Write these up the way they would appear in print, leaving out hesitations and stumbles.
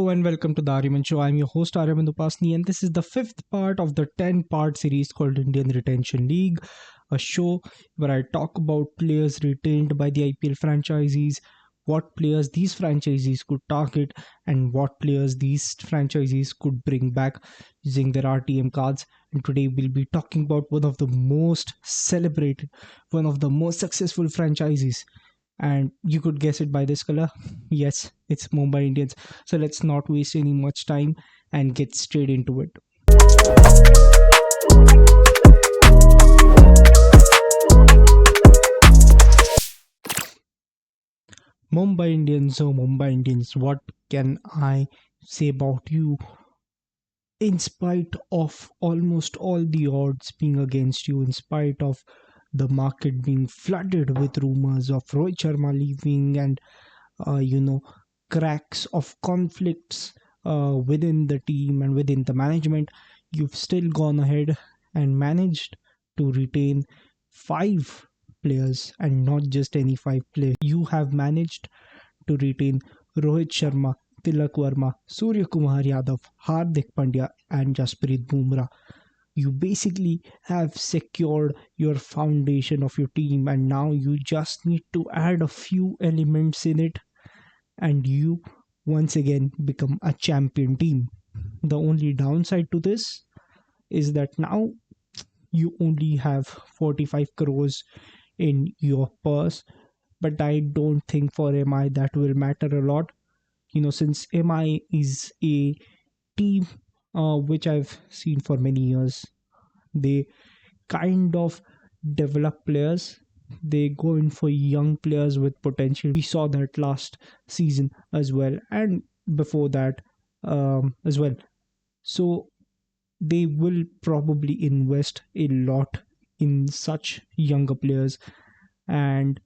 Hello and welcome to the Aryaman Show. I'm your host Aryaman Upasni, and this is the fifth part of the 10-part series called Indian Retention League, a show where I talk about players retained by the IPL franchisees, what players these franchisees could target, and what players these franchisees could bring back using their RTM cards. And today we'll be talking about one of the most celebrated, one of the most successful franchises. And you could guess it by this color. Yes, it's Mumbai Indians. So let's not waste any much time and get straight into it. Mumbai Indians, oh Mumbai Indians, what can I say about you? In spite of almost all the odds being against you, in spite of the market being flooded with rumors of Rohit Sharma leaving and uh, you know cracks of conflicts within the team and within the management, you've still gone ahead and managed to retain five players, and not just any five players. You have managed to retain Rohit Sharma, Tilak Verma, Surya Kumar Yadav, Hardik Pandya, and Jasprit Bumrah. You basically have secured your foundation of your team, and now you just need to add a few elements in it, and you once again become a champion team. The only downside to this is that now you only have 45 crores in your purse, but I don't think for MI that will matter a lot. Since MI is a team which I've seen for many years, they kind of develop players. They go in for young players with potential. We saw that last season as well, and before that as well. So they will probably invest a lot in such younger players. And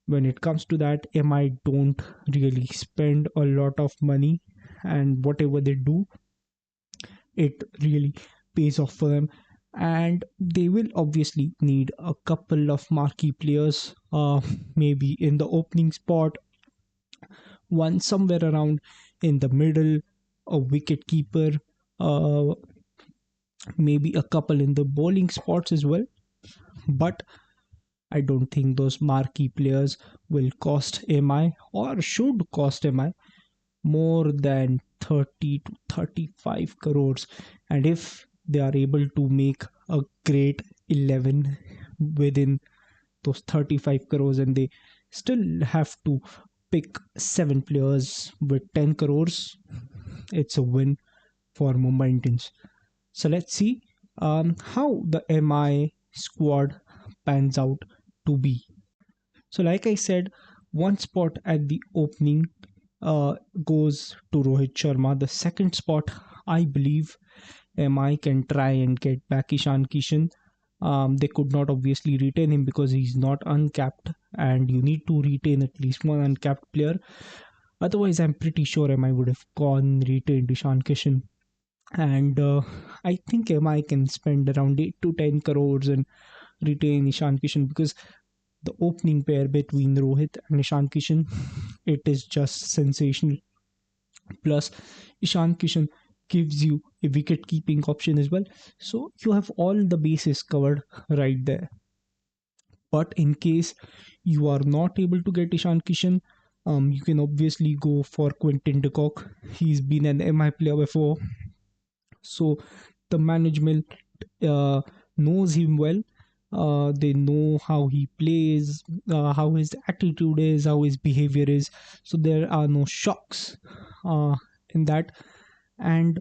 when it comes to that, MI don't really spend a lot of money, and whatever they do, it really pays off for them. And they will obviously need a couple of marquee players, maybe in the opening spot, one somewhere around in the middle, a wicket keeper, uh, maybe a couple in the bowling spots as well. But I don't think those marquee players will cost MI, or should cost MI, more than 30 to 35 crores. And if they are able to make a great 11 within those 35 crores, and they still have to pick 7 players with 10 crores, it's a win for Mumbai Indians. So let's see how the MI squad pans out to be. So, like I said, one spot at the opening uh, goes to Rohit Sharma. The second spot, I believe, MI can try and get back Ishan Kishan. They could not obviously retain him because he's not uncapped, and you need to retain at least one uncapped player. Otherwise, I'm pretty sure MI would have gone retained Ishan Kishan. And I think MI can spend around 8 to 10 crores and retain Ishan Kishan, because the opening pair between Rohit and Ishan Kishan, it is just sensational. Plus, Ishan Kishan gives you a wicket keeping option as well. So you have all the bases covered right there. But in case you are not able to get Ishan Kishan, you can obviously go for Quinton de Kock. He's been an MI player before, so the management knows him well. They know how he plays, how his attitude is, how his behavior is. So there are no shocks in that, and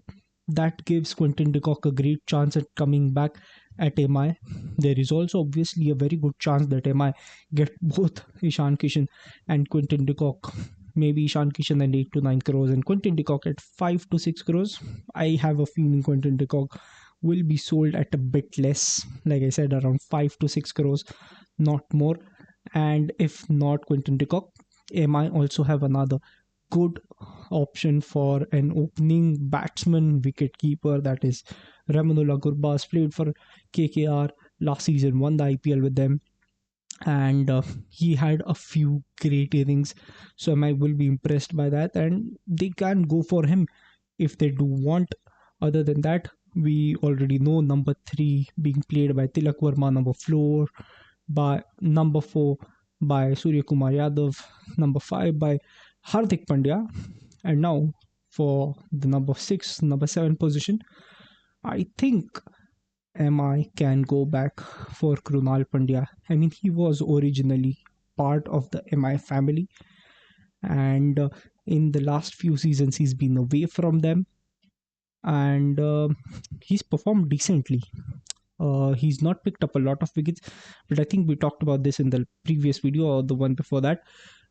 that gives Quinton de Kock a great chance at coming back at MI. There is also obviously a very good chance that MI get both Ishan Kishan and Quinton de Kock. Maybe Ishan Kishan at 8 to 9 crores and Quinton de Kock at 5 to 6 crores. I have a feeling Quinton de Kock will be sold at a bit less, like I said, around 5 to 6 crores, not more. And if not Quinton de Kock, MI also have another good option for an opening batsman wicket keeper, that is Ramanullah Gurbaz. Played for KKR last season, won the IPL with them, and he had a few great innings. So MI will be impressed by that, and they can go for him if they do want. Other than that, we already know number 3 being played by Tilak Verma, number 4 by Surya Kumar Yadav, number 5 by Hardik Pandya, and now for the number 6, number 7 position, I think MI can go back for Krunal Pandya. I mean, he was originally part of the MI family, and in the last few seasons, he's been away from them, and he's performed decently. He's not picked up a lot of wickets, but I think we talked about this in the previous video or the one before that,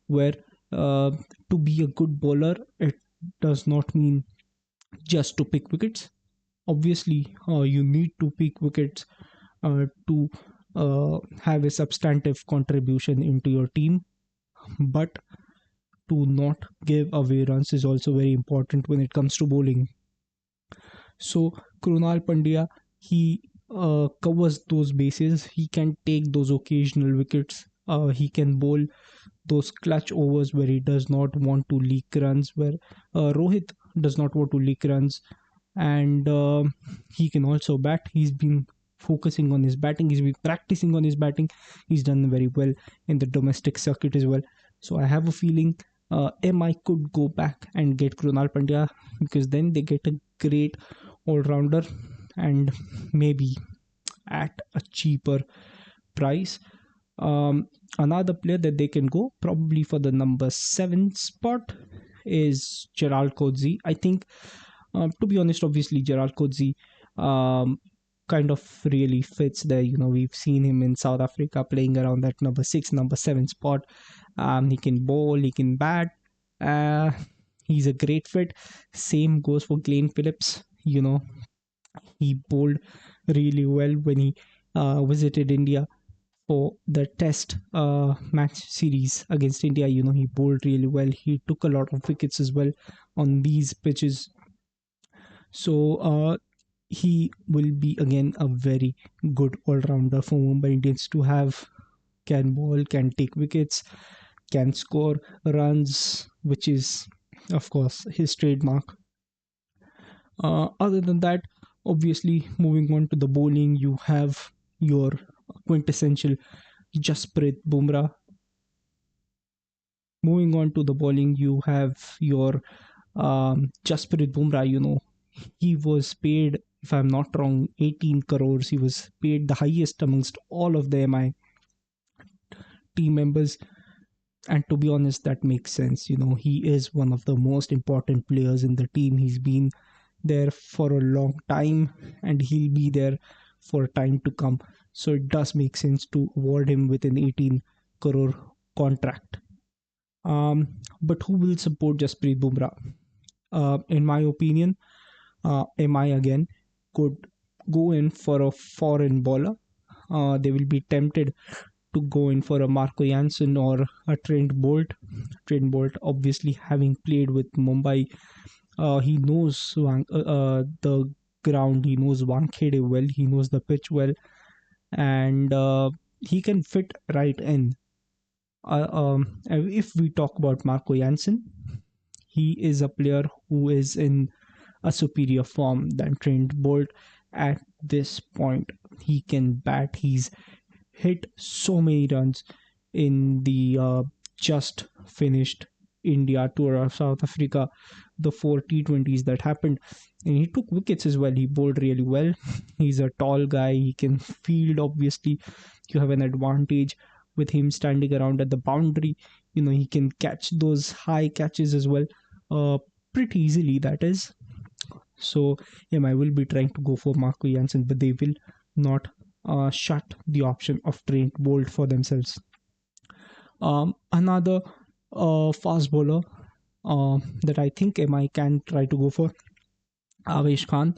where uh, to be a good bowler, it does not mean just to pick wickets. Obviously, you need to pick wickets to have a substantive contribution into your team, but to not give away runs is also very important when it comes to bowling. So Krunal Pandya, he covers those bases. He can take those occasional wickets. He can bowl those clutch overs where he does not want to leak runs, where Rohit does not want to leak runs, and he can also bat. He's been focusing on his batting. He's been practicing on his batting. He's done very well in the domestic circuit as well. So I have a feeling MI could go back and get Krunal Pandya, because then they get a great all rounder, and maybe at a cheaper price. Another player that they can go probably for the number 7 spot is Gerald Coetzee. I think, to be honest, obviously Gerald Coetzee um, kind of really fits there. We've seen him in South Africa playing around that number 6, number 7 spot. He can bowl, he can bat. Uh, he's a great fit. Same goes for Glenn Phillips. He bowled really well when he visited India for the test match series against India. He bowled really well. He took a lot of wickets as well on these pitches. So he will be again a very good all-rounder for Mumbai Indians to have. Can bowl, can take wickets, can score runs, which is of course his trademark. Other than that, obviously, moving on to the bowling, you have your quintessential Jasprit Bumrah. Moving on to the bowling, you have your Jasprit Bumrah. He was paid, if I'm not wrong, 18 crores. He was paid the highest amongst all of the MI team members. And to be honest, that makes sense. He is one of the most important players in the team. He's been there for a long time, and he'll be there for time to come. So it does make sense to award him with an 18 crore contract. But who will support Jasprit Bumrah? In my opinion, MI again could go in for a foreign bowler. They will be tempted to go in for a Marco Jansen or a Trent Bolt. Trent Bolt, obviously, having played with Mumbai, he knows the ground. He knows Wankhede well. He knows the pitch well, and he can fit right in. If we talk about Marco Jansen, he is a player who is in a superior form than Trent Bolt at this point. He can bat. He's hit so many runs in the just finished India tour of South Africa, the 4 T20s that happened. And he took wickets as well. He bowled really well. He's a tall guy. He can field, obviously. You have an advantage with him standing around at the boundary. He can catch those high catches as well, pretty easily, that is. So, I will be trying to go for Marco Jansen, but they will not shut the option of Trent Bolt for themselves. Another fast bowler that I think MI can try to go for, Avesh Khan,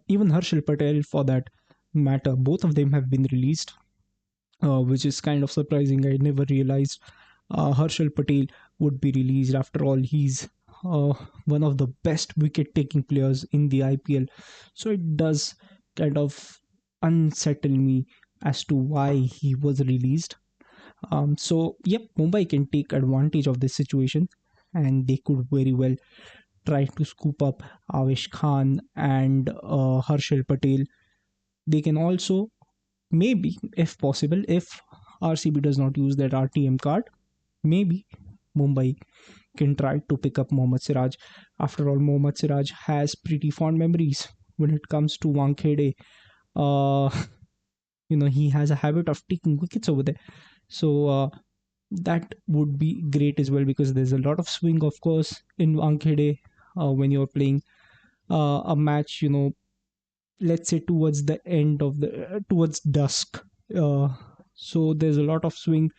even Harshal Patel for that matter. Both of them have been released, which is kind of surprising. I never realized Harshal Patel would be released. After all, he's one of the best wicket taking players in the IPL. So it does kind of unsettle me as to why he was released. So, yep, Mumbai can take advantage of this situation, and they could very well try to scoop up Avesh Khan and Harshal Patel. They can also, maybe, if possible, if RCB does not use that RTM card, maybe Mumbai can try to pick up Mohammad Siraj. After all, Mohammad Siraj has pretty fond memories when it comes to Wankhede. Uh, he has a habit of taking wickets over there. So that would be great as well, because there's a lot of swing, of course, in Wankhede when you're playing a match. Let's say towards the end of the towards dusk. Uh, so there's a lot of swing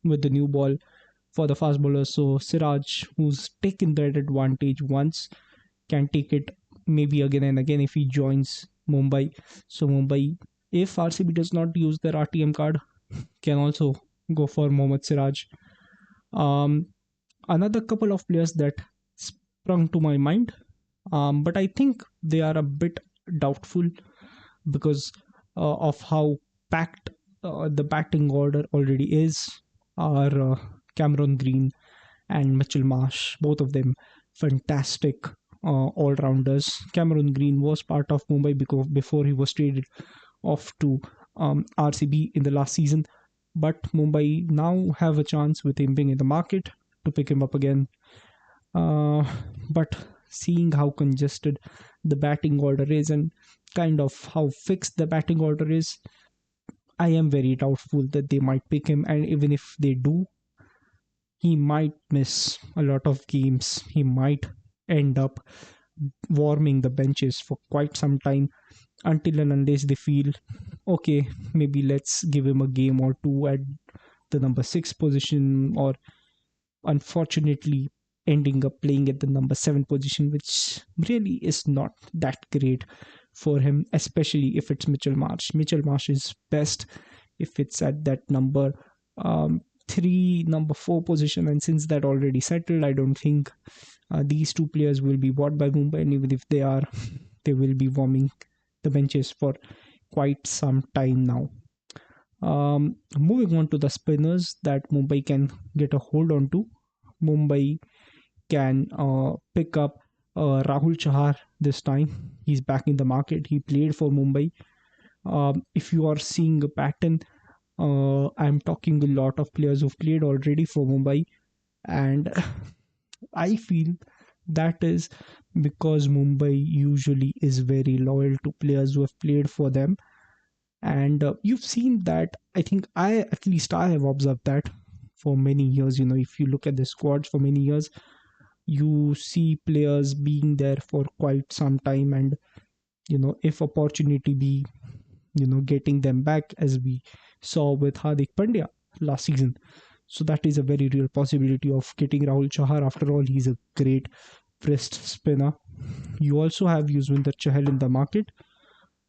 with the new ball for the fast bowlers. So Siraj, who's taken that advantage once, can take it maybe again and again if he joins Mumbai. So Mumbai, if RCB does not use their RTM card, can also go for Mohammad Siraj. Um, Another couple of players that sprung to my mind, but I think they are a bit doubtful because of how packed the batting order already is, are Cameron Green and Mitchell Marsh, both of them fantastic all rounders. Cameron Green was part of Mumbai because before he was traded off to RCB in the last season, but Mumbai now have a chance with him being in the market to pick him up again. Uh, but seeing how congested the batting order is and kind of how fixed the batting order is, I am very doubtful that they might pick him. And even if they do, he might miss a lot of games. He might end up warming the benches for quite some time until and unless they feel okay, maybe let's give him a game or two at the number six position, or unfortunately ending up playing at the number seven position, which really is not that great for him, especially if it's Mitchell Marsh. Mitchell Marsh is best if it's at that number three, number four position, and since that already settled, I don't think these two players will be bought by Mumbai, and even if they are, they will be warming the benches for quite some time now. Moving on to the spinners that Mumbai can get a hold on to. Mumbai can pick up Rahul Chahar this time. He's back in the market. He played for Mumbai. If you are seeing a pattern, I'm talking a lot of players who've played already for Mumbai, and I feel that is because Mumbai usually is very loyal to players who have played for them. And you've seen that. I think at least I have observed that for many years. If you look at the squads for many years, you see players being there for quite some time, and if opportunity be, getting them back, as we saw with Hardik Pandya last season. So that is a very real possibility of getting Rahul Chahar. After all, he's a great wrist spinner. You also have Yuzvendra Chahal in the market,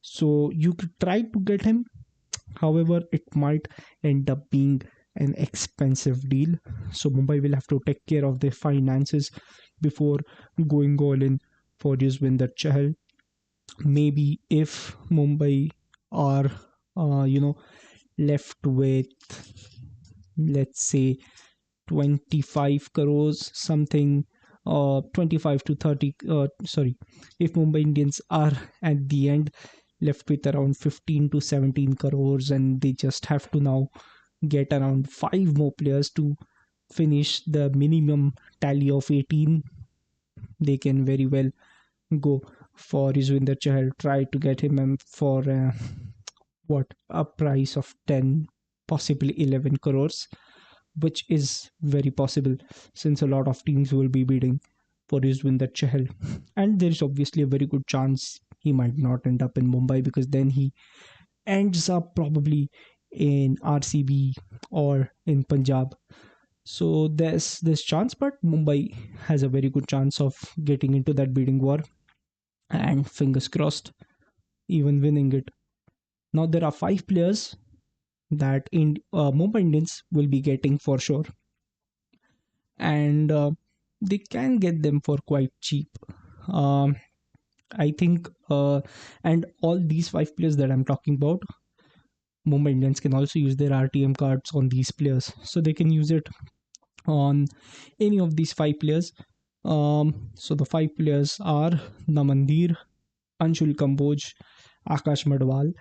so you could try to get him. However, it might end up being an expensive deal. So Mumbai will have to take care of their finances before going all in for Yuzvendra Chahal. Maybe if Mumbai are, left with, let's say, 25 crores something, 25 to 30, sorry, if Mumbai Indians are at the end left with around 15 to 17 crores, and they just have to now get around 5 more players to finish the minimum tally of 18, they can very well go for Yuzvendra Chahal, try to get him for what, a price of 10, possibly 11 crores, which is very possible since a lot of teams will be bidding for Yuzvendra Chahal. And there is obviously a very good chance he might not end up in Mumbai, because then he ends up probably in RCB or in Punjab. So there's this chance, but Mumbai has a very good chance of getting into that bidding war, and fingers crossed, even winning it. Now there are 5 players that in Mumbai Indians will be getting for sure, and they can get them for quite cheap. Um, I think, and all these 5 players that I'm talking about, Mumbai Indians can also use their RTM cards on these players, so they can use it on any of these 5 players. So the five players are Namandir, Anshul Kamboj, Akash Madwal,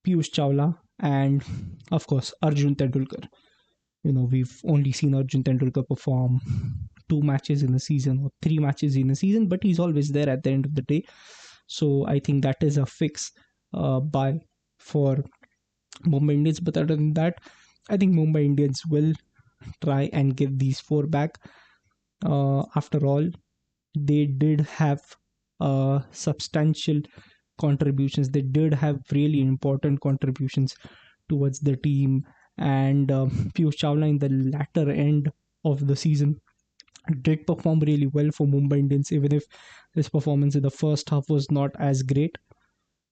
Piyush Chawla, and of course Arjun Tendulkar. We've only seen Arjun Tendulkar perform two matches in a season or three matches in a season, but he's always there at the end of the day. So I think that is a fix buy for Mumbai Indians. But other than that, I think Mumbai Indians will try and get these four back. After all, they did have substantial contributions. They did have really important contributions towards the team. And Piyush Chawla in the latter end of the season did perform really well for Mumbai Indians, even if his performance in the first half was not as great.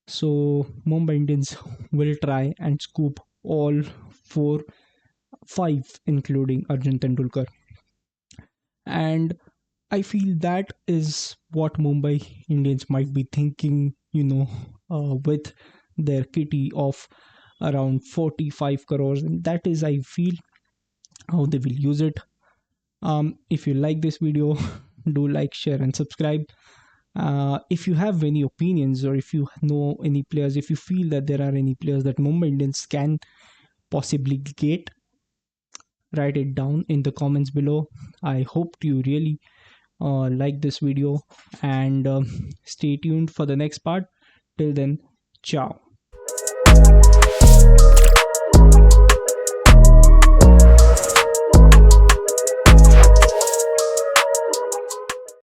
So Mumbai Indians will try and scoop all four, five, including Arjun Tendulkar. And I feel that is what Mumbai Indians might be thinking, with their kitty of around 45 crores. And that is, I feel, how they will use it. If you like this video, do like, share, and subscribe. If you have any opinions, or if you know any players, if you feel that there are any players that Mumbai Indians can possibly get, write it down in the comments below. I hope you really like this video, and stay tuned for the next part. Till then, ciao.